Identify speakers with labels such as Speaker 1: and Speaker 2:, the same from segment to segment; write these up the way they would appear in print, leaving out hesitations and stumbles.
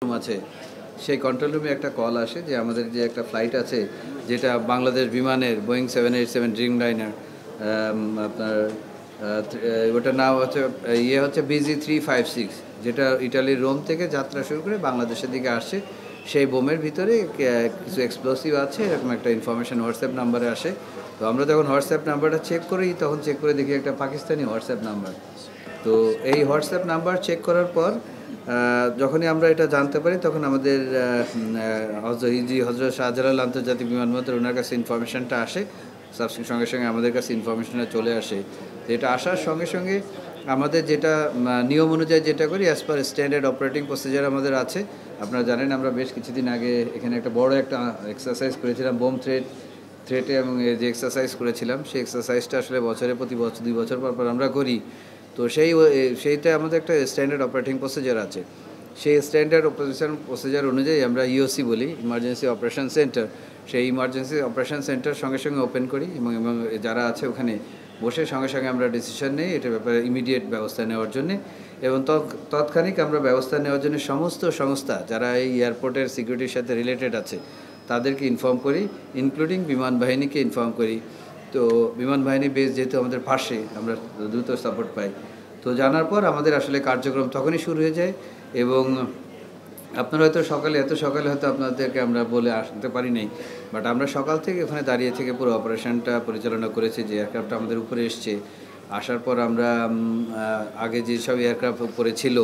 Speaker 1: Room আছে সেই control রুমে একটা কল আসে যে আমাদের যে একটা ফ্লাইট আছে যেটা বাংলাদেশ বিমানের বোয়িং 787 ড্রিম লাইনার আপনার ওটার নাম হচ্ছে হচ্ছে BG356 যেটা ইটালির রোম থেকে যাত্রা শুরু করে বাংলাদেশের দিকে আসছে। সেই বোমের ভিতরে কিছু এক্সপ্লোসিভ আছে এরকম একটা ইনফরমেশন হোয়াটসঅ্যাপ নাম্বারে আসে। তো আমরা যখন হোয়াটসঅ্যাপ নাম্বারটা চেক করি তখন চেক করে দেখি একটা পাকিস্তানি হোয়াটসঅ্যাপ নাম্বার। তো এই হোয়াটসঅ্যাপ নাম্বার চেক করার পর যখনই আমরা এটা জানতে পারি তখন আমাদের হজরত শাহজালাল আন্তর্জাতিক বিমানবন্দর ওনার কাছে ইনফরমেশনটা আসে। সঙ্গে সঙ্গে আমাদের কাছে ইনফরমেশনটা চলে আসে। তো এটা আসার সঙ্গে সঙ্গে আমাদের যেটা নিয়ম অনুযায়ী যেটা করি as per standard operating procedure আমাদের আছে। আপনারা জানেন আমরা বেশ কিছুদিন আগে এখানে একটা বড় একটা এক্সারসাইজ করেছিলাম বোম থ্রেটে এবং যে এক্সারসাইজ করেছিলাম সেই এক্সারসাইজটা আসলে প্রতি বছর 2 বছর পর আমরা করি। তো সেইটা আমাদের একটা স্ট্যান্ডার্ড অপারেটিং প্রসিজার আছে। সেই স্ট্যান্ডার্ড অপারেশন প্রসিজার অনুযায়ী আমরা ইওসি বলি, ইমার্জেন্সি অপারেশন সেন্টার। সেই ইমার্জেন্সি অপারেশন সেন্টার সঙ্গে সঙ্গে ওপেন করি এবং যারা আছে ওখানে বসে সঙ্গে সঙ্গে আমরা ডিসিশন নিই এটার ব্যাপারে ইমিডিয়েট ব্যবস্থা নেওয়ার জন্যে। এবং তৎক্ষণিক আমরা ব্যবস্থা নেওয়ার জন্য সমস্ত সংস্থা যারা এই এয়ারপোর্টের সিকিউরিটির সাথে রিলেটেড আছে তাদেরকে ইনফর্ম করি, ইনক্লুডিং বিমান বাহিনীকে ইনফর্ম করি। তো বিমান বাহিনী বেস যেহেতু আমাদের পাশে, আমরা দ্রুত সাপোর্ট পাই। তো জানার পর আমাদের আসলে কার্যক্রম তখনই শুরু হয়ে যায়। এবং আপনারা হয়তো এত সকালে হয়তো আপনাদেরকে আমরা বলে আসতে পারি নাই, বাট আমরা সকাল থেকে ওখানে দাঁড়িয়ে থেকে পুরো অপারেশনটা পরিচালনা করেছি। যে এয়ারক্রাফটটা আমাদের উপরে এসছে, আসার পর আমরা আগে যেসব এয়ারক্রাফট উপরে ছিল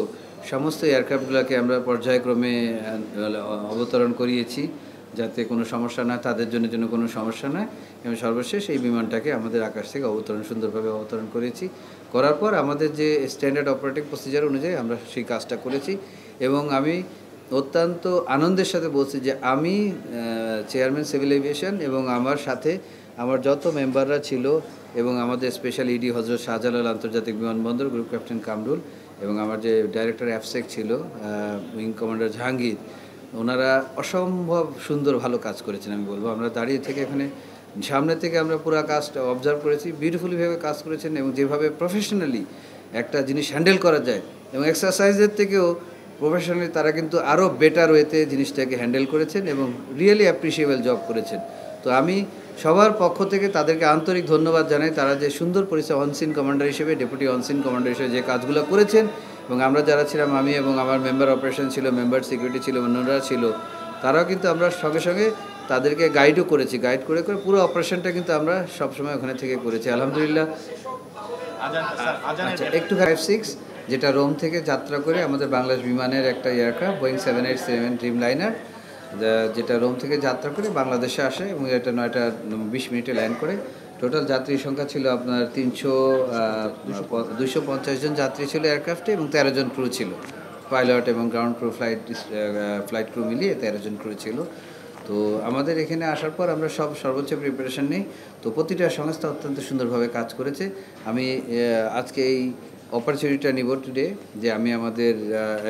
Speaker 1: সমস্ত এয়ারক্রাফটগুলোকে আমরা পর্যায়ক্রমে অবতরণ করিয়েছি যাতে কোনো সমস্যা না, তাদের জন্য কোনো সমস্যা নয়। এবং সর্বশেষ এই বিমানটাকে আমাদের আকাশ থেকে সুন্দরভাবে অবতরণ করেছি। করার পর আমাদের যে স্ট্যান্ডার্ড অপারেটিং প্রসিজার অনুযায়ী আমরা সেই কাজটা করেছি। এবং আমি অত্যন্ত আনন্দের সাথে বলছি যে আমি চেয়ারম্যান সিভিল এভিয়েশন এবং আমার সাথে আমার যত মেম্বাররা ছিল এবং আমাদের স্পেশাল ইডি হজরত শাহজালাল আন্তর্জাতিক বিমানবন্দর গ্রুপ ক্যাপ্টেন কামরুল এবং আমার যে ডাইরেক্টর অ্যাফসেক ছিল উইং কমান্ডার জাহাঙ্গীর, ওনারা অসম্ভব সুন্দর ভালো কাজ করেছেন। আমি বলবো আমরা দাঁড়িয়ে থেকে এখানে সামনে থেকে আমরা পুরো কাজটা অবজার্ভ করেছি, বিউটিফুলিভাবে কাজ করেছেন এবং যেভাবে প্রফেশনালি একটা জিনিস হ্যান্ডেল করা যায় এবং এক্সারসাইজের থেকেও প্রফেশনালি তারা কিন্তু আরও বেটার ওয়েতে জিনিসটাকে হ্যান্ডেল করেছেন এবং রিয়েলি অ্যাপ্রিসিয়েবল জব করেছেন। তো আমি সবার পক্ষ থেকে তাদেরকে আন্তরিক ধন্যবাদ জানাই। তারা যে সুন্দর পরিচয় অনসিন কমান্ডার হিসেবে, ডেপুটি অনসিন কমান্ডার হিসেবে যে কাজগুলো করেছেন এবং আমরা যারা ছিলাম, আমি এবং আমার মেম্বার অপারেশন ছিল, মেম্বার সিকিউরিটি ছিল, অন্যরা ছিল, তারাও কিন্তু আমরা সঙ্গে সঙ্গে তাদেরকে গাইডও করেছি। গাইড করে পুরো অপারেশনটা কিন্তু আমরা সবসময় ওখানে থেকে করেছি আলহামদুলিল্লাহ। আচ্ছা, একটু 56 যেটা রোম থেকে যাত্রা করে আমাদের বাংলাদেশ বিমানের একটা এয়ারক্রাফট বোয়িং 787 ড্রিম লাইনার যেটা রোম থেকে যাত্রা করে বাংলাদেশে আসে এবং এটা 9:20 ল্যান্ড করে। টোটাল যাত্রীর সংখ্যা ছিল আপনার 250 জন যাত্রী ছিল এয়ারক্রাফটে এবং 13 জন ক্রু ছিল, পাইলট এবং গ্রাউন্ড ক্রু, ফ্লাইট ক্রু মিলিয়ে 13 জন ক্রু ছিল। তো আমাদের এখানে আসার পর আমরা সর্বোচ্চ প্রিপারেশন নিই। তো প্রতিটা সংস্থা অত্যন্ত সুন্দরভাবে কাজ করেছে। আমি আজকে এই অপরচুনিটিটা নিব টুডে যে আমি আমাদের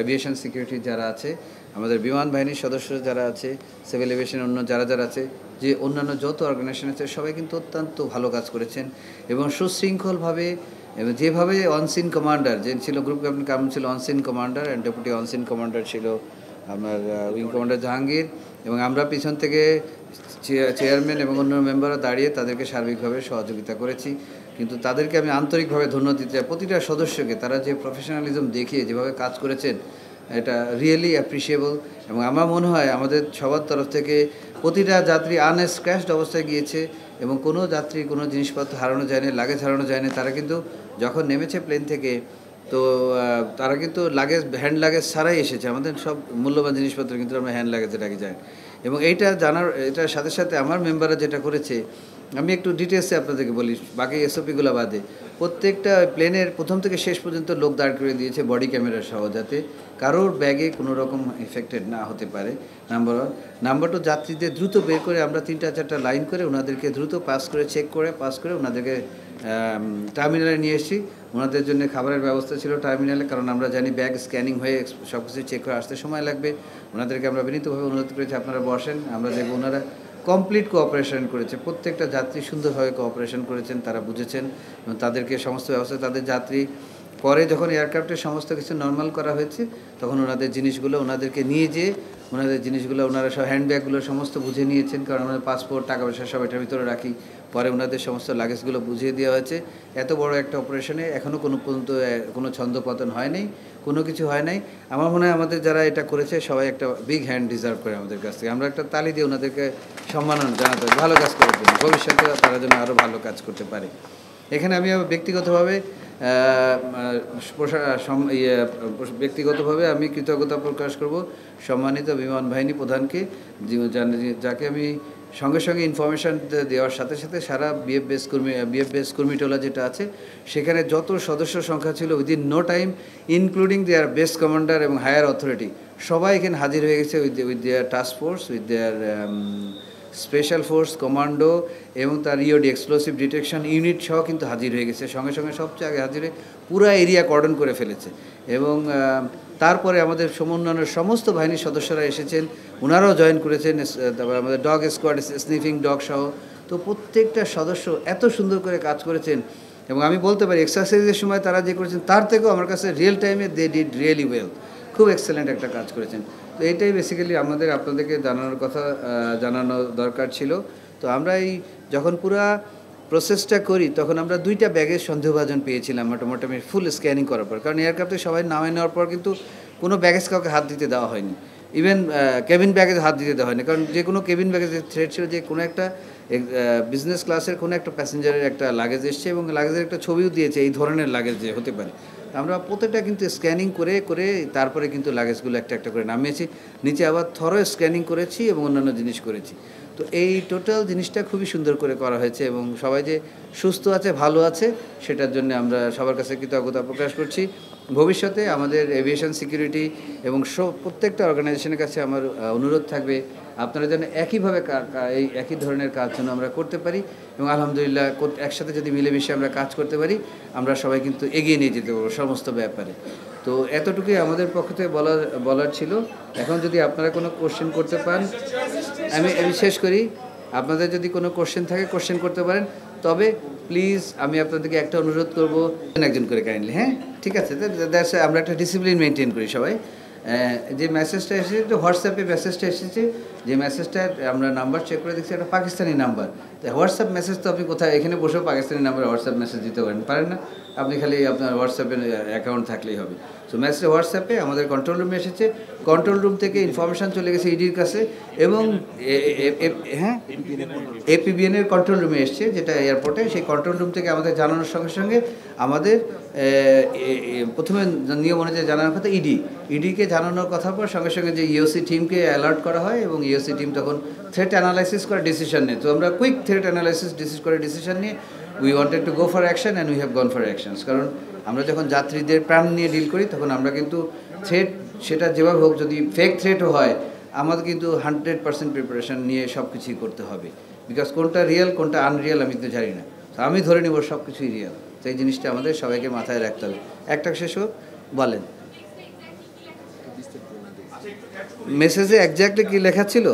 Speaker 1: এভিয়েশন সিকিউরিটি যারা আছে, আমাদের বিমান বাহিনীর সদস্য যারা আছে, সিভিল এভিয়েশন অন্য যারা আছে, যে অন্যান্য যত অর্গানাইজেশন আছে সবাই কিন্তু অত্যন্ত ভালো কাজ করেছেন এবং সুশৃঙ্খলভাবে এবং যেভাবে অনসিন কমান্ডার যে ছিল গ্রুপ ক্যাপ্টেন কামরুল ছিল on-scene commander and deputy on scene commander ছিল আমার উইং কমান্ডার জাহাঙ্গীর এবং আমরা পিছন থেকে চেয়ারম্যান এবং অন্য মেম্বাররা দাঁড়িয়ে তাদেরকে সার্বিকভাবে সহযোগিতা করেছি। কিন্তু তাদেরকে আমি আন্তরিকভাবে ধন্যবাদ দিতে চাই প্রতিটা সদস্যকে। তারা যে প্রফেশনালিজম দেখিয়ে যেভাবে কাজ করেছেন এটা রিয়েলি অ্যাপ্রিসিয়েবল এবং আমার মনে হয় আমাদের সবার তরফ থেকে প্রতিটা যাত্রী আনস্ক্র্যাচড অবস্থায় গিয়েছে এবং কোনো যাত্রী কোনো জিনিসপত্র হারানো যায়নি, লাগেজ হারানো যায়নি। তারা কিন্তু যখন নেমেছে প্লেন থেকে তো তারা কিন্তু হ্যান্ড লাগেজ ছাড়াই এসেছে। আমাদের সব মূল্যবান জিনিসপত্র কিন্তু আমরা হ্যান্ড লাগেজে রেখে যাই এবং এটার সাথে সাথে আমার মেম্বাররা যেটা করেছে আমি একটু ডিটেলসে আপনাদেরকে বলি, বাকি এসওপিগুলো বাদে প্রত্যেকটা প্লেনের প্রথম থেকে শেষ পর্যন্ত লোক দাঁড় করে দিয়েছে বডি ক্যামেরা সহ, যাতে কারোর ব্যাগে কোনো রকম এফেক্টেড না হতে পারে। নাম্বার 1। নাম্বার 2, যাত্রীদের দ্রুত বের করে আমরা 3-4টা লাইন করে ওনাদেরকে দ্রুত পাস করে ওনাদেরকে টার্মিনালে নিয়ে এসেছি। ওনাদের জন্য খাবারের ব্যবস্থা ছিল টার্মিনালে, কারণ আমরা জানি ব্যাগ স্ক্যানিং হয়ে সব কিছু চেক করে আসতে সময় লাগবে। ওনাদেরকে আমরা বিনীতভাবে অনুরোধ করেছি আপনারা বসেন, আমরা দেখব। ওনারা কমপ্লিট কোঅপারেশন করেছে, প্রত্যেকটা যাত্রী সুন্দরভাবে কোঅপারেশন করেছেন, তারা বুঝেছেন এবং তাদেরকে সমস্ত ব্যবস্থা তাদের যাত্রী পরে যখন এয়ারক্রাফটের সমস্ত কিছু নর্মাল করা হয়েছে তখন ওনাদের জিনিসগুলো ওনাদেরকে নিয়ে যেয়ে ওনাদের জিনিসগুলো ওনারা সব হ্যান্ডব্যাগগুলো সমস্ত বুঝে নিয়েছেন, কারণ আমাদের পাসপোর্ট টাকা পয়সা সব এটার ভিতরে রাখি। পরে ওনাদের সমস্ত লাগেজগুলো বুঝিয়ে দেওয়া হয়েছে। এত বড় একটা অপারেশনে এখনও কোনো পর্যন্ত কোনো ছন্দপতন হয় নাই, কোনো কিছু হয় নাই। আমার মনে হয় আমাদের যারা এটা করেছে সবাই একটা বিগ হ্যান্ড ডিজার্ভ করে আমাদের কাছ থেকে। আমরা একটা তালি দিয়ে ওনাদেরকে সম্মাননা জানাতে হবে ভালো কাজ করার জন্য, ভবিষ্যতে তারা যেন আরও ভালো কাজ করতে পারে। এখানে আমি ব্যক্তিগতভাবে আমি কৃতজ্ঞতা প্রকাশ করব সম্মানিত বিমান বাহিনী প্রধানকে, যাকে আমি সঙ্গে সঙ্গে ইনফরমেশান দেওয়ার সাথে সাথে সারা বিএফ বেস কর্মীটোলা যেটা আছে সেখানে যত সদস্য সংখ্যা ছিল উইদিন নো টাইম, ইনক্লুডিং দেয়ার বেস কমান্ডার এবং হায়ার অথরিটি, সবাই এখানে হাজির হয়ে গেছে with their task force, with their special force commando এবং তার ইওডি এক্সপ্লোসিভ ডিটেকশন ইউনিট সহ কিন্তু হাজির হয়ে গেছে। সঙ্গে সঙ্গে সবচেয়ে আগে হাজির হয়ে পুরো এরিয়া কর্ডন করে ফেলেছে। এবং তারপরে আমাদের অন্যান্য সমস্ত বাহিনীর সদস্যরা এসেছেন, ওনারাও জয়েন করেছেন, তারপরে আমাদের ডগ স্কোয়াড, স্নিফিং ডগ সহ। তো প্রত্যেকটা সদস্য এত সুন্দর করে কাজ করেছেন এবং আমি বলতে পারি এক্সারসাইজের সময় তারা যে করেছেন তার থেকেও আমার কাছে রিয়েল টাইমে দে ডিড রিয়েলি ওয়েল, খুব এক্সেলেন্ট একটা কাজ করেছেন। তো এটাই বেসিক্যালি আপনাদেরকে জানানো দরকার ছিল। তো আমরা যখন পুরা প্রসেসটা করি তখন আমরা 2টা ব্যাগের সন্দেহভাজন পেয়েছিলাম মোটামুটি ফুল স্ক্যানিং করার পর, কারণ এয়ারক্রাফটে সবাই নামে নেওয়ার পর কিন্তু কোনো ব্যাগেজ কাউকে হাত দিতে দেওয়া হয়নি, ইভেন কেবিন ব্যাগেজ হাত দিতে দেওয়া হয়নি, কারণ যে কোনো কেবিন ব্যাগেজের থ্রেট ছিল যে কোনো একটা বিজনেস ক্লাসের কোনো একটা প্যাসেঞ্জারের একটা লাগেজ এসছে এবং লাগেজের একটা ছবিও দিয়েছে এই ধরনের লাগেজ যে হতে পারে। আমরা প্রত্যেকটা কিন্তু স্ক্যানিং করে করে তারপরে কিন্তু লাগেজগুলো একটা একটা করে নামিয়েছি, নিচে আবার থরো স্ক্যানিং করেছি এবং অন্যান্য জিনিস করেছি। তো এই টোটাল জিনিসটা খুবই সুন্দর করে করা হয়েছে এবং সবাই যে সুস্থ আছে ভালো আছে সেটার জন্য আমরা সবার কাছে কৃতজ্ঞতা প্রকাশ করছি। ভবিষ্যতে আমাদের এভিয়েশন সিকিউরিটি এবং প্রত্যেকটা অর্গানাইজেশনের কাছে আমার অনুরোধ থাকবে আপনারা যেন একইভাবে এই একই ধরনের কাজ যেন আমরা করতে পারি এবং আলহামদুলিল্লাহ একসাথে যদি মিলেমিশে আমরা কাজ করতে পারি আমরা সবাই কিন্তু এগিয়ে নিয়ে যেতে পারবো সমস্ত ব্যাপারে। তো এতটুকুই আমাদের পক্ষ থেকে বলার ছিল। এখন যদি আপনারা কোনো কোশ্চেন করতে পান, আমি শেষ করি। আপনাদের যদি কোনো কোশ্চেন থাকে কোশ্চেন করতে পারেন, তবে প্লিজ আমি আপনাদেরকে একটা অনুরোধ করবো একজন করে কাইন্ডলি, হ্যাঁ ঠিক আছে। আমরা একটা ডিসিপ্লিন মেনটেন করি সবাই। যে মেসেজটা এসেছে হোয়াটসঅ্যাপে মেসেজটা এসেছে, যে মেসেজটা আমরা নাম্বার চেক করে দেখছি একটা পাকিস্তানি নাম্বার। তো হোয়াটসঅ্যাপ মেসেজ তো আপনি কোথায় এখানে বসেও পাকিস্তানি নাম্বারে হোয়াটসঅ্যাপ মেসেজ দিতে পারেন না, আপনি খালি আপনার হোয়াটসঅ্যাপে অ্যাকাউন্ট থাকলেই হবে। সো মেসেজ হোয়াটসঅ্যাপে আমাদের কন্ট্রোল রুমে এসেছে, কন্ট্রোল রুম থেকে ইনফরমেশান চলে গেছে ইডির কাছে এবং এপিবিএনের কন্ট্রোল রুমে এসছে যেটা এয়ারপোর্টে। সেই কন্ট্রোল রুম থেকে আমাদের জানানোর সঙ্গে সঙ্গে আমাদের প্রথমে নিয়ম অনুযায়ী জানানোর কথা ইডিকে জানানোর কথার পর সঙ্গে সঙ্গে যে ইওসি টিমকে অ্যালার্ট করা হয় এবং ইওসি টিম তখন থ্রেট অ্যানালাইসিস করে ডিসিশন নেয়। তো আমরা কুইক থ্রেট অ্যানালাইসিস ডিসিশন নিয়ে we wanted to go for action and we have gone for actions. কারণ আমরা যখন যাত্রীদের প্রাণ নিয়ে ডিল করি তখন আমরা কিন্তু থ্রেট সেটা যেভাবে হোক, যদি ফেক থ্রেটও হয় আমাদের কিন্তু 100% প্রিপারেশন নিয়ে সব কিছুই করতে হবে, বিকজ কোনটা রিয়েল কোনটা আনরিয়েল আমি তো জানি না। তো আমি ধরে নেব সব কিছুই রিয়েল। তো এই জিনিসটা আমাদের সবাইকে মাথায় রাখতে হবে। একটা শেষ হোক বলেন মেসেজে একজ্যাক্টলি কী লেখা ছিল?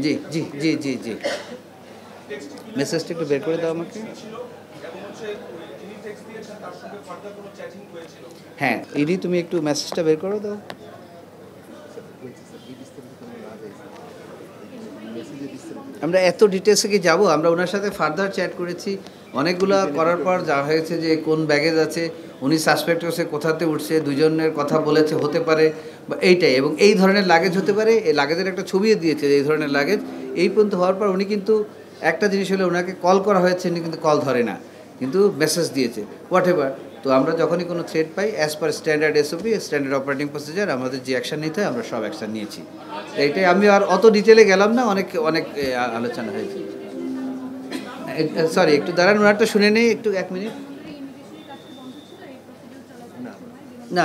Speaker 1: জি জি জি জি জি মেসেজটা একটু বের করে দাও আমাকে। হ্যাঁ ইডি তুমি একটু মেসেজটা বের করে দাও। আমরা এত ডিটেলসে কি যাবো? আমরা ওনার সাথে ফার্দার চ্যাট করেছি অনেকগুলো করার পর যা হয়েছে যে কোন ব্যাগেজ আছে, উনি সাসপেক্ট হচ্ছে কোথাতে উঠছে, দুজনের কথা বলেছে হতে পারে বা এইটাই, এবং এই ধরনের লাগেজ হতে পারে। এই লাগেজের একটা ছবিও দিয়েছে এই ধরনের লাগেজ। এই পর্যন্ত হওয়ার পর উনি কিন্তু একটা জিনিস হলো ওনাকে কল করা হয়েছে, উনি কিন্তু কল ধরে না, কিন্তু মেসেজ দিয়েছে হোয়াট এভার। তো আমরা যখনই কোনো থ্রেট পাই as per standard SOP standard operating procedure আমাদের যে অ্যাকশন নিতে হয় আমরা সব অ্যাকশন নিয়েছি। এইটাই, আমি আর অত ডিটেলে গেলাম না, অনেক আলোচনা হয়েছে। সরি একটু দাঁড়ান, ওনারটা শুনে নেই একটু, 1 মিনিট। না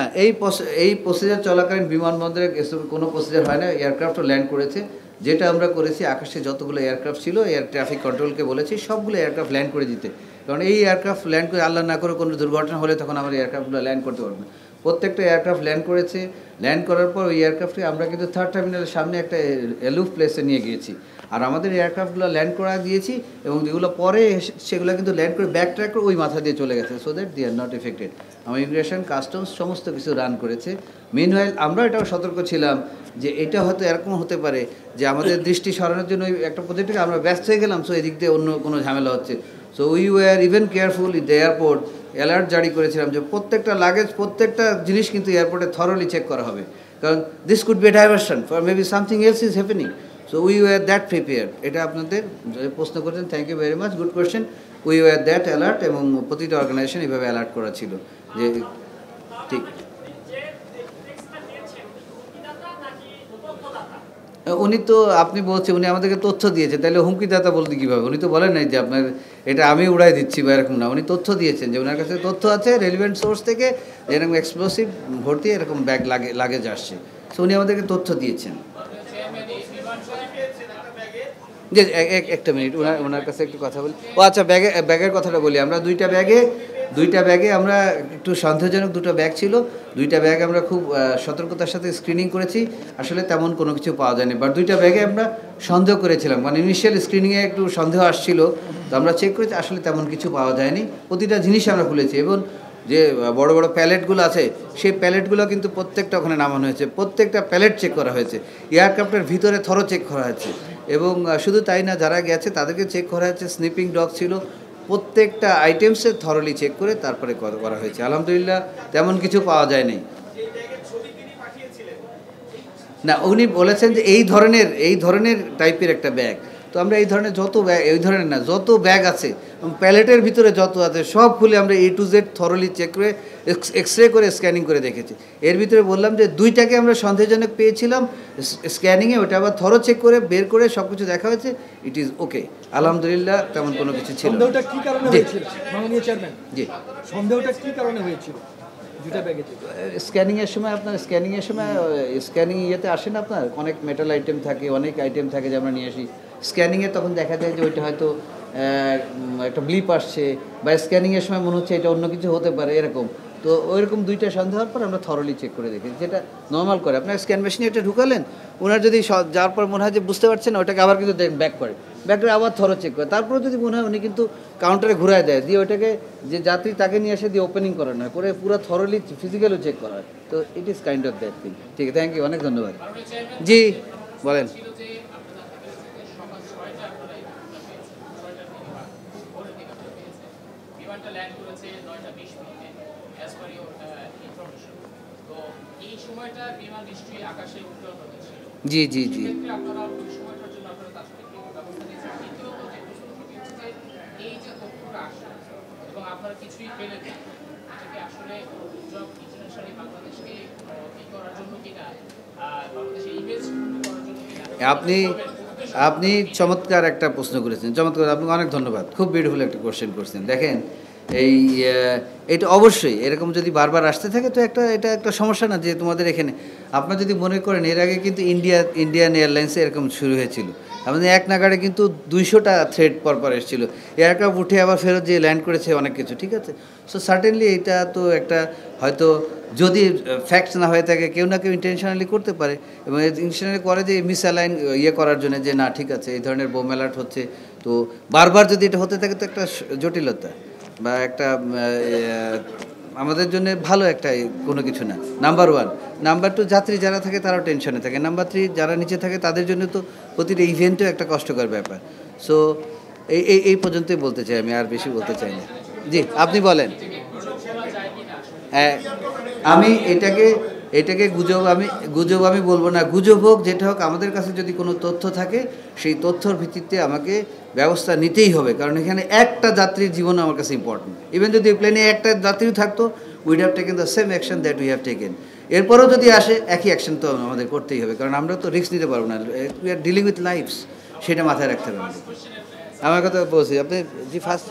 Speaker 1: এই প্রসিজার চলাকালীন বিমানবন্দরে কোনো প্রসিজার হয় না, এয়ারক্রাফটও ল্যান্ড করেছে। যেটা আমরা করেছি আকাশে যতগুলো এয়ারক্রাফট ছিল এয়ার ট্রাফিক কন্ট্রোলকে বলেছি সবগুলো এয়ারক্রাফট ল্যান্ড করে দিতে, কারণ এই এয়ারক্রাফট ল্যান্ড করে আল্লাহ না করে কোনো দুর্ঘটনা হলে তখন আমার এয়ারক্রাফটগুলো ল্যান্ড করতে পারবে না। প্রত্যেকটা এয়ারক্রাফট ল্যান্ড করেছে। ল্যান্ড করার পর ওই এয়ারক্রাফটকে আমরা কিন্তু থার্ড টার্মিনালের সামনে একটা এলুফ প্লেসে নিয়ে গিয়েছি। আর আমাদের এয়ারক্রাফটগুলো ল্যান্ড করা দিয়েছি, এবং যেগুলো পরে সেগুলো কিন্তু ল্যান্ড করে ব্যাক ট্র্যাক করে ওই মাথা দিয়ে চলে গেছে, so that they are not affected. আমার ইমিগ্রেশন, কাস্টমস সমস্ত কিছু রান করেছে। মিনওয়াইল আমরা এটাও সতর্ক ছিলাম যে এটা হয়তো এরকম হতে পারে যে আমাদের দৃষ্টি সরানোর জন্য ওই একটা প্রজেক্ট থেকে আমরা ব্যস্ত হয়ে গেলাম, সো এদিক দিয়ে অন্য কোনো ঝামেলা হচ্ছে। So we war even careful in the airport. Alert জারি করেছিলাম যে প্রত্যেকটা লাগেজ, প্রত্যেকটা জিনিস কিন্তু এয়ারপোর্টে থরলি চেক করা হবে, কারণ this could be a diversion for maybe something else is happening. So we were that prepare. এটা আপনাদের প্রশ্ন করেছেন, thank you very much, good question. We were that alert, এবং প্রতিটা অর্গানাইজেশন এইভাবে অ্যালার্ট করা ছিল যে ঠিক। উনি তো, আপনি বলছেন উনি আমাদেরকে তথ্য দিয়েছেন, তাহলে হুমকিদাতা বলতে কীভাবে? উনি তো বলেন নাই যে আপনার এটা আমি উড়াই দিচ্ছি বা এরকম না। উনি তথ্য দিয়েছেন যে ওনার কাছে তথ্য আছে রেলিভেন্ট সোর্স থেকে, এরকম এক্সপ্লোসিভ ভর্তি এরকম ব্যাগ লাগেজ আসছে। সো উনি আমাদেরকে তথ্য দিয়েছেন। যে একটা মিনিট, ওনার কাছে একটু কথা বলি। ও আচ্ছা, ব্যাগের কথাটা বলি। আমরা দুইটা ব্যাগে আমরা একটু সন্দেহজনক দুটো ব্যাগ ছিল। দুইটা ব্যাগ আমরা খুব সতর্কতার সাথে স্ক্রিনিং করেছি, আসলে তেমন কোনো কিছু পাওয়া যায়নি। বাট দুইটা ব্যাগে আমরা সন্দেহ করেছিলাম, মানে ইনিশিয়াল স্ক্রিনিংয়ে একটু সন্দেহ আসছিল, তো আমরা চেক করেছি, আসলে তেমন কিছু পাওয়া যায়নি। প্রতিটা জিনিস আমরা খুলেছি, এবং যে বড় বড় প্যালেটগুলো আছে সেই প্যালেটগুলো কিন্তু প্রত্যেকটা ওখানে নামানো হয়েছে, প্রত্যেকটা প্যালেট চেক করা হয়েছে, এয়ারক্রাফটের ভিতরে থরো চেক করা হয়েছে। এবং শুধু তাই না, যারা গেছে তাদেরকে চেক করা হয়েছে, স্নিপিং ডগ ছিল, প্রত্যেকটা আইটেমসে থরলি চেক করে তারপরে করা হয়েছে। আলহামদুলিল্লাহ তেমন কিছু পাওয়া যায়নি। না, উনি বলেছেন যে এই ধরনের টাইপের একটা ব্যাগ। তো আমরা এই ধরনের যত ব্যাগ, এই ধরনের না, যত ব্যাগ আছে প্যালেটের ভিতরে যত আছে সব খুলে আমরা A to Z thoroughly check করে এক্সরে করে স্ক্যানিং করে দেখেছি। এর ভিতরে বললাম যে দুইটাকে আমরা সন্দেহজনক পেয়েছিলাম স্ক্যানিংয়ে, ওটা আবার থরো চেক করে বের করে সব কিছু দেখা হয়েছে, ইট ইজ ওকে, আলহামদুলিল্লাহ তেমন কোনো কিছু ছিল।
Speaker 2: সন্দেহটা কি কারণে হয়েছিল মাননীয় চেয়ারম্যান?
Speaker 1: জি,
Speaker 2: সন্দেহটা কি কারণে হয়েছিল?
Speaker 1: স্ক্যানিংয়ের সময় আপনার স্ক্যানিং ইয়েতে আসে না, আপনার অনেক মেটাল আইটেম থাকে, অনেক আইটেম থাকে যে আমরা নিয়ে আসি স্ক্যানিংয়ে, তখন দেখা যায় যে ওইটা হয়তো একটা ব্লিপ আসছে, বা স্ক্যানিংয়ের সময় মনে হচ্ছে এটা অন্য কিছু হতে পারে এরকম। তো ওইরকম দুইটা সন্দেহ হওয়ার পর আমরা থরলি চেক করে দেখি, যেটা নর্মাল করে। আপনার স্ক্যান মেশিনে এটা ঢুকালেন, ওনার যদি যাওয়ার পর মনে হয় যে বুঝতে পারছেন না, ওটাকে আবার কিন্তু ব্যাক করে আবার থরো চেক করে, তারপরে যদি মনে হয় উনি কিন্তু কাউন্টারে ঘুরায় দেয়, দিয়ে ওইটাকে যে যাত্রী তাকে নিয়ে এসে দিয়ে ওপেনিং করানো হয়, করে পুরো থরলি ফিজিক্যালও চেক করা হয়। তো it is kind of that thing. ঠিক আছে, থ্যাংক ইউ, অনেক ধন্যবাদ। জি বলেন। জি জি জি, আপনি চমৎকার একটা প্রশ্ন করেছেন, চমৎকার, আপনাকে অনেক ধন্যবাদ। খুব বিউটিফুল একটা কোশ্চেন করছেন। দেখেন, এটা অবশ্যই এরকম যদি বারবার আসতে থাকে তো এটা একটা সমস্যা না যে তোমাদের এখানে। আপনারা যদি মনে করেন, এর আগে কিন্তু ইন্ডিয়ান এয়ারলাইন্সে এরকম শুরু হয়েছিল, আমাদের এক নাগাড়ে কিন্তু 200টা থ্রেড পরপর এসেছিল, এয়ারক্রাফট উঠে আবার ফেরত যে ল্যান্ড করেছে অনেক কিছু, ঠিক আছে। সো সার্টেনলি এটা তো একটা, হয়তো যদি ফ্যাক্টস না হয়ে থাকে, কেউ না কেউ ইন্টেনশনালি করতে পারে, এবং ইন্টেনশনালি করে যে মিসঅ্যালাইন করার জন্য, যে না ঠিক আছে এই ধরনের বোম অ্যালার্ট হচ্ছে। তো বারবার যদি এটা হতে থাকে তো একটা জটিলতা, বা একটা আমাদের জন্য ভালো একটা কোনো কিছু না, নাম্বার 1। নাম্বার 2, যাত্রী যারা থাকে তারাও টেনশনে থাকে। নাম্বার 3, যারা নিচে থাকে তাদের জন্য তো প্রতিটা ইভেন্টও একটা কষ্টকর ব্যাপার। সো এই পর্যন্তই বলতে চাই আমি, আর বেশি বলতে চাই না। জি, আপনি বলেন। আমি এটাকে গুজব আমি বলবো না, গুজব হোক যেটা হোক, আমাদের কাছে যদি কোনো তথ্য থাকে সেই তথ্যর ভিত্তিতে আমাকে ব্যবস্থা নিতেই হবে, কারণ এখানে একটা যাত্রীর জীবন আমার কাছে ইম্পর্টেন্ট। ইভেন যদি প্লেনে একটা যাত্রী থাকতো, weed have taken the same action that we have taken. এরপরেও যদি আসে, একই অ্যাকশন তো আমাদের করতেই হবে, কারণ আমরা তো রিস্ক নিতে পারবো না। We are dealing with lives, সেটা মাথায় রাখতে হবে। আমার কথা বলছি আপনি। জি, ফার্স্ট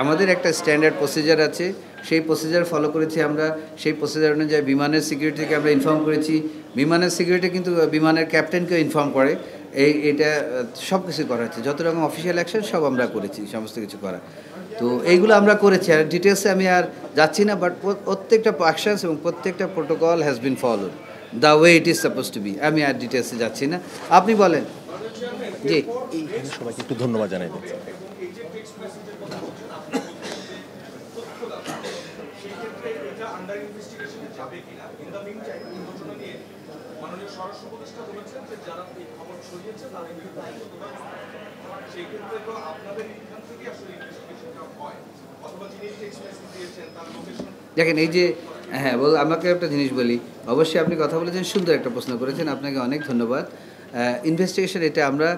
Speaker 1: আমাদের একটা স্ট্যান্ডার্ড প্রসিজার আছে, সেই প্রসিজার ফলো করেছি আমরা। সেই প্রসিজার অনুযায়ী বিমানের সিকিউরিটিকে আমরা ইনফর্ম করেছি। বিমানের সিকিউরিটি কিন্তু বিমানের ক্যাপ্টেনকেও ইনফর্ম করে। এটা সব কিছু করা হচ্ছে, যত রকম অফিসিয়াল অ্যাকশন সব আমরা করেছি, সমস্ত কিছু করা। তো এইগুলো আমরা করেছি, আর ডিটেলসে আমি আর যাচ্ছি না, বাট প্রত্যেকটা অ্যাকশনস এবং প্রত্যেকটা protocol has been followed the way it is suppose to be. আমি আর ডিটেলসে যাচ্ছি না, আপনি বলেন। জি,
Speaker 3: সবাইকে একটু ধন্যবাদ জানাই দিচ্ছি।
Speaker 1: দেখেন এই যে হ্যাঁ আমাকে একটা জিনিস বলি, অবশ্যই আপনি কথা বলেছেন, সুন্দর একটা প্রশ্ন করেছেন, আপনাকে অনেক ধন্যবাদ। ইনভেস্টিগেশন এটা আমরা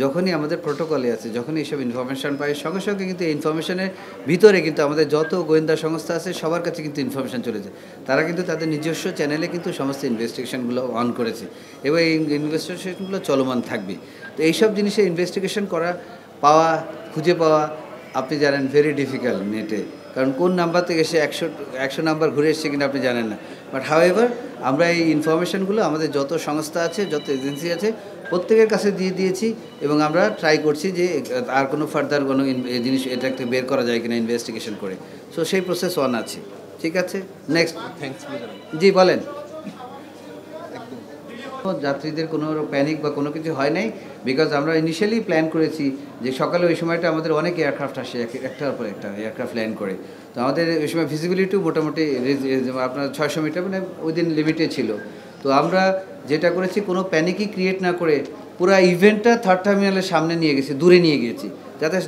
Speaker 1: যখনই আমাদের প্রোটোকলে আছে, যখনই এইসব ইনফরমেশান পাই, সঙ্গে সঙ্গে কিন্তু এই ইনফরমেশনের ভিতরে কিন্তু আমাদের যত গোয়েন্দা সংস্থা আছে সবার কাছে কিন্তু ইনফরমেশান চলে যায়। তারা কিন্তু তাদের নিজস্ব চ্যানেলে কিন্তু সমস্ত ইনভেস্টিগেশনগুলো অন করেছে এবং এই ইনভেস্টিগেশনগুলো চলমান থাকবে। তো এইসব জিনিসে ইনভেস্টিগেশন করা, পাওয়া, খুঁজে পাওয়া আপনি জানেন ভেরি ডিফিকাল্ট নেটে, কারণ কোন নাম্বার থেকে সে 100 নাম্বার ঘুরে এসছে কিনা আপনি জানেন না। বাট হাউএভার আমরা এই ইনফরমেশনগুলো আমাদের যত সংস্থা আছে, যত এজেন্সি আছে, প্রত্যেকের কাছে দিয়ে দিয়েছি এবং আমরা ট্রাই করছি যে আর কোনো ফার্দার কোনো জিনিস এটাকে বের করা যায় কিনা ইনভেস্টিগেশন করে। সো সেই প্রসেস অন আছে। ঠিক আছে, নেক্সট। জি বলেন। যাত্রীদের কোনো প্যানিক বা কোনো কিছু হয় নাই, বিকজ আমরা ইনিশিয়ালি প্ল্যান করেছি যে সকালে ওই সময়টা আমাদের অনেক এয়ারক্রাফট আসে, একটার পর একটা এয়ারক্রাফট ল্যান্ড করে। তো আমাদের ওই সময় ভিজিবিলিটিও মোটামুটি আপনার 600 মিটার মানে উইদিন লিমিটে ছিল। তো আমরা যেটা করেছি, কোনো প্যানিকই ক্রিয়েট না করে পুরো ইভেন্টটা থার্ড টার্মিনালের সামনে নিয়ে গেছি, দূরে নিয়ে গিয়েছি,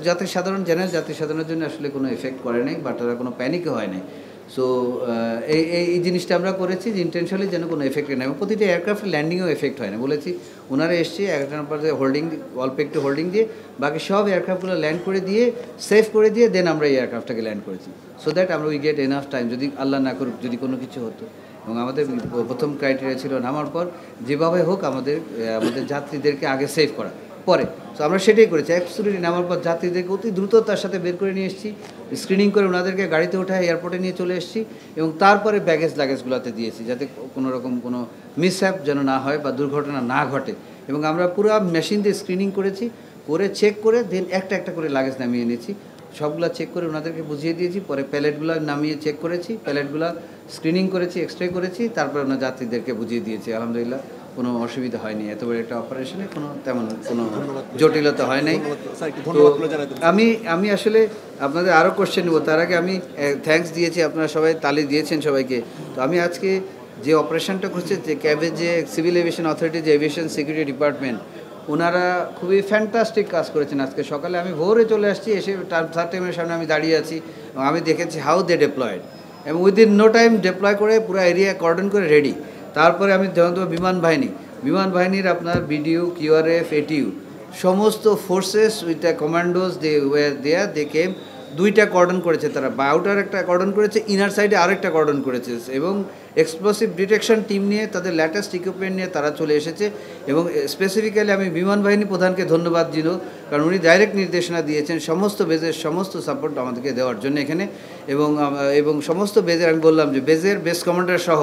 Speaker 1: যাতে সাধারণ জেনারেল যাত্রী সাধারণের জন্য আসলে কোনো এফেক্ট করে নাই বা তারা কোনো প্যানিকও হয় নাই। সো এই জিনিসটা আমরা করেছি যে ইন্টেনশনালি যেন কোনো এফেক্ট নেই, এবং প্রতিটা এয়ারক্রাফট ল্যান্ডিংয়েও এফেক্ট হয় না। বলেছি ওনারা এসছে একটা নাম্বার হোল্ডিং, অল্প একটু হোল্ডিং দিয়ে বাকি সব এয়ারক্রাফটগুলো ল্যান্ড করে দিয়ে সেফ করে দিয়ে দেন আমরা এই এয়ারক্রাফটটাকে ল্যান্ড করেছি, সো দ্যাট আমরা উই গেট এনাফ টাইম, যদি আল্লাহ না করুক যদি কোনো কিছু হতো। এবং আমাদের প্রথম ক্রাইটেরিয়া ছিল নামার পর যেভাবে হোক আমাদের যাত্রীদেরকে আগে সেভ করা, পরে। সো আমরা সেটাই করেছি। অ্যাবসলিউটলি নামার পর যাত্রীদেরকে অতি দ্রুততার সাথে বের করে নিয়ে এসেছি, স্ক্রিনিং করে ওনাদেরকে গাড়িতে ওঠায় এয়ারপোর্টে নিয়ে চলে এসেছি এবং তারপরে লাগেজগুলোতে দিয়েছি, যাতে কোনো রকম কোনো মিসহ্যাপ যেন না হয় বা দুর্ঘটনা না ঘটে। এবং আমরা পুরো মেশিন দিয়ে স্ক্রিনিং করেছি, করে চেক করে দেন একটা একটা করে লাগেজ নামিয়ে এনেছি, সবগুলো চেক করে ওনাদেরকে বুঝিয়ে দিয়েছি। পরে প্যালেটগুলো নামিয়ে চেক করেছি, প্যালেটগুলো স্ক্রিনিং করেছি, এক্সরে করেছি, তারপরে ওনার যাত্রীদেরকে বুঝিয়ে দিয়েছি। আলহামদুলিল্লাহ কোনো অসুবিধা হয়নি, এত বড় একটা অপারেশনে তেমন কোনো জটিলতা হয় নাই। তো আমি আসলে আপনাদের আরও কোশ্চেন নেব, তার আগে আমি থ্যাঙ্কস দিয়েছি, আপনারা সবাই তালি দিয়েছেন সবাইকে। তো আমি আজকে যে অপারেশনটা করছে, যে ক্যাবে যে সিভিল এভিয়েশন অথরিটি, যে এভিয়েশন সিকিউরিটি ডিপার্টমেন্ট, ওনারা খুবই ফ্যান্টাস্টিক কাজ করেছেন। আজকে সকালে আমি ভোরে চলে আসছি, এসে থার্ড টাইমের সামনে আমি দাঁড়িয়ে আছি এবং আমি দেখেছি হাউ দে ডিপ্লয়েড, এবং উইদিন নো টাইম ডিপ্লয় করে পুরো এরিয়া কর্ডন করে রেডি। তারপরে আমি দেখুন বিমান বাহিনীর আপনার বিডিও, কিউআরএফ, এটিইউ সমস্ত forces with the commandos they were there, they came, দুইটা কর্ডন করেছে তারা, আউটার একটা কর্ডন করেছে, ইনার সাইডে আরেকটা কর্ডন করেছে, এবং এক্সপ্লোসিভ ডিটেকশন টিম নিয়ে তাদের ল্যাটেস্ট ইকুইপমেন্ট নিয়ে তারা চলে এসেছে। এবং স্পেসিফিক্যালি আমি বিমান বাহিনী প্রধানকে ধন্যবাদ দিল, কারণ উনি ডাইরেক্ট নির্দেশনা দিয়েছেন সমস্ত বেজের সমস্ত সাপোর্ট আমাদেরকে দেওয়ার জন্য এখানে। এবং সমস্ত বেজের, আমি বললাম যে বেজের বেস কমান্ডার সহ,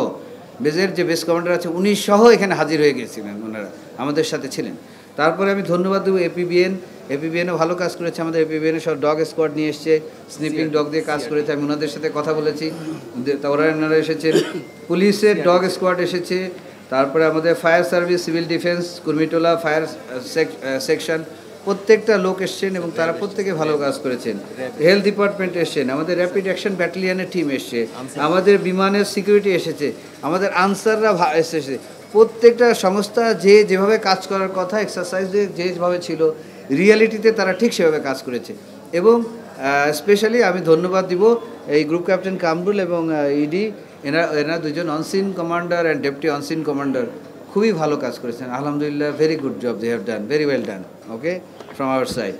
Speaker 1: বেজের যে বেস কমান্ডার আছে উনি সহ এখানে হাজির হয়ে গেছিলেন, ওনারা আমাদের সাথে ছিলেন। তারপরে আমি ধন্যবাদ দেবো এপিবিএনও ভালো কাজ করেছে। আমাদের এপিবিএনের সব ডগ স্কোয়াড নিয়ে এসছে, স্নিপিং ডগ দিয়ে কাজ করেছে, আমি ওনাদের সাথে কথা বলেছি, ওনারা এসেছেন। পুলিশের ডগ স্কোয়াড এসেছে, তারপরে আমাদের fire service, civil defence, Kurmitola fire section, প্রত্যেকটা লোক এসছেন এবং তারা প্রত্যেকে ভালো কাজ করেছেন। হেলথ ডিপার্টমেন্ট এসছেন, আমাদের র্যাপিড অ্যাকশন ব্যাটালিয়নের টিম এসছে, আমাদের বিমানের সিকিউরিটি এসেছে, আমাদের আনসাররা এসেছে। প্রত্যেকটা সংস্থা যেভাবে কাজ করার কথা, এক্সারসাইজে যেভাবে ছিল, রিয়ালিটিতে তারা ঠিক সেভাবে কাজ করেছে। এবং স্পেশালি আমি ধন্যবাদ দিব এই গ্রুপ ক্যাপ্টেন কামরুল এবং ইডি, এরা দুজন on scene commander and deputy on scene commander খুবই ভালো কাজ করেছেন। আলহামদুলিল্লাহ, very good job they have done, very well done, okay, from our side.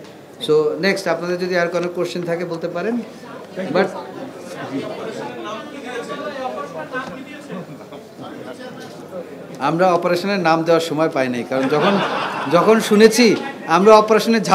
Speaker 1: So next, আপনাদের যদি আর কোনো কোশ্চেন থাকে বলতে পারেন। বাট আমরা অপারেশনের নাম দেওয়ার সময় পাই নাই, কারণ যখন শুনেছি আমরা অপারেশনের